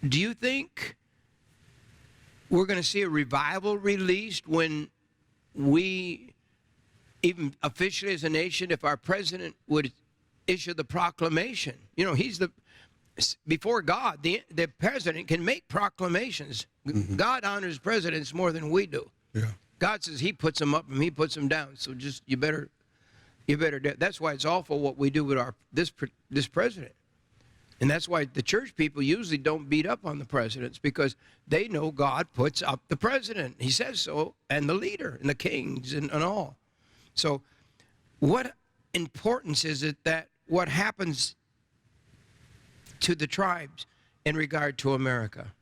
do you think we're going to see a revival released when we, even officially as a nation, if our president would issue the proclamation? You know, he's before God, the president can make proclamations. Mm-hmm. God honors presidents more than we do. Yeah. God says he puts them up and he puts them down. So just, you better do. That's why it's awful what we do with this president. And that's why the church people usually don't beat up on the presidents, because they know God puts up the president. He says so, and the leader, and the kings, and all. So what importance is it that what happens to the tribes in regard to America?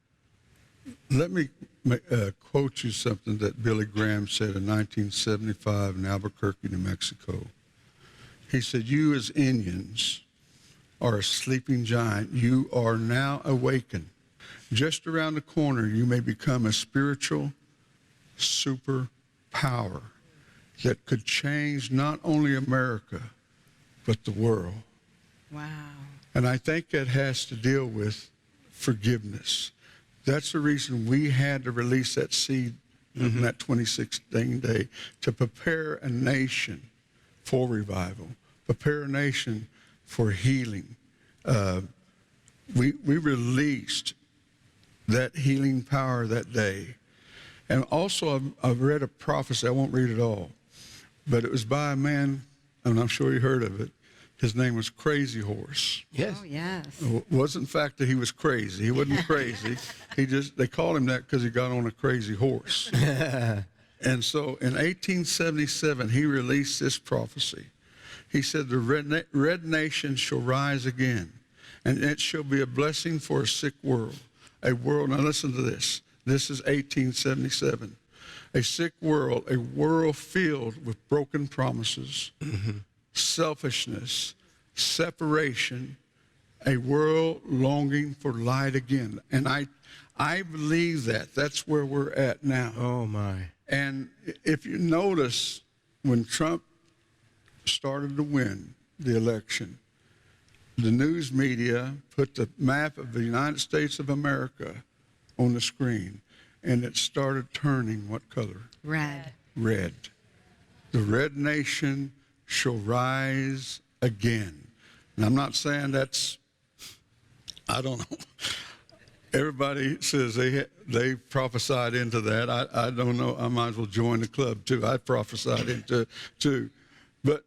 Let me quote you something that Billy Graham said in 1975 in Albuquerque, New Mexico. He said, "You as Indians are a sleeping giant. You are now awakened. Just around the corner, you may become a spiritual superpower that could change not only America, but the world." Wow. And I think that has to deal with forgiveness. That's the reason we had to release that seed on that 26th day, to prepare a nation for revival, prepare a nation for healing. We released that healing power that day. And also I've read a prophecy, I won't read it all, but it was by a man, and I'm sure you heard of it. His name was Crazy Horse. Yes. Oh, yes. It wasn't the fact that he was crazy. He wasn't crazy. They called him that because he got on a crazy horse. And so in 1877, he released this prophecy. He said, "The red nation shall rise again, and it shall be a blessing for a sick world." A world, now listen to this. This is 1877. A sick world, a world filled with broken promises, selfishness, separation, a world longing for light again. And I believe that. That's where we're at now. Oh, my. And if you notice, when Trump started to win the election, the news media put the map of the United States of America on the screen, and it started turning what color? Red. Red. The red nation shall rise again. And I'm not saying that's, I don't know. Everybody says they prophesied into that. I don't know. I might as well join the club too. I prophesied into too. But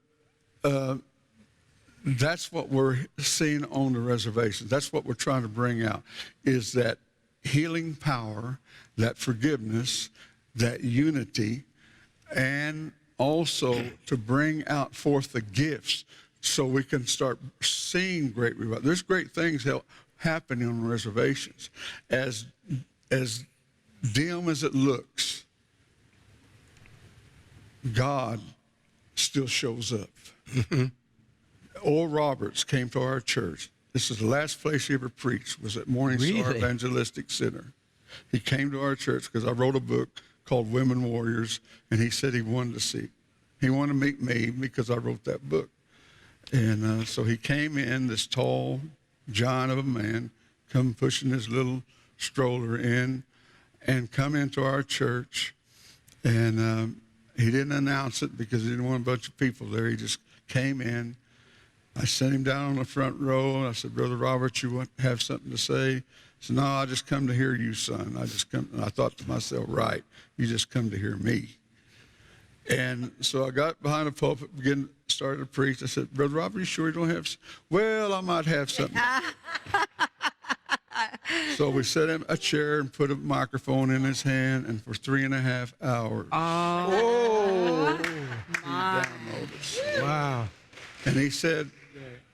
that's what we're seeing on the reservations. That's what we're trying to bring out, is that healing power, that forgiveness, that unity, and also to bring out forth the gifts so we can start seeing great revival. There's great things happening on the reservations. As dim as it looks, God still shows up. Oral Roberts came to our church. This is the last place he ever preached, was at Morning Star Evangelistic Center. He came to our church because I wrote a book called Women Warriors, and he said he wanted to meet me because I wrote that book. And so he came in, this tall giant of a man, come pushing his little stroller in, and come into our church. And he didn't announce it because he didn't want a bunch of people there. He just came in. I sent him down on the front row, and I said, "Brother Robert, you want to have something to say?" He said, "No, I just come to hear you, son. I just come." And I thought to myself, right, you just come to hear me. And so I got behind the pulpit, started to preach. I said, "Brother Robert, you sure you don't have?" "Well, I might have something." So we set him a chair and put a microphone in his hand, and for 3.5 hours. Oh, My. wow. And he said,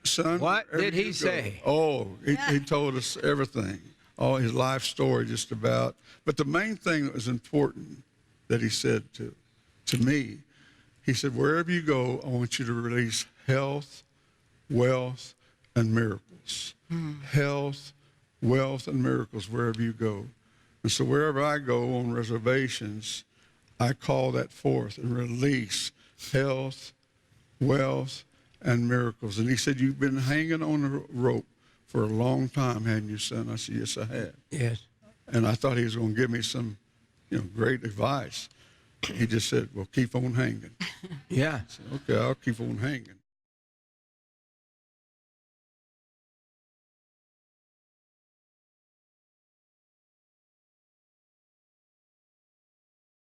"Son, what did he say?" Oh, he told us everything, all his life story just about. But the main thing that was important that he said to me, he said, "Wherever you go, I want you to release health, wealth, and miracles." Health, wealth, and miracles wherever you go. And so wherever I go on reservations, I call that forth and release health, wealth, and miracles. And he said, "You've been hanging on the rope for a long time, hadn't you, son? I said, yes, I have. Yes. And I thought he was going to give me some, great advice. He just said, well, keep on hanging. Yeah. I said, okay, I'll keep on hanging.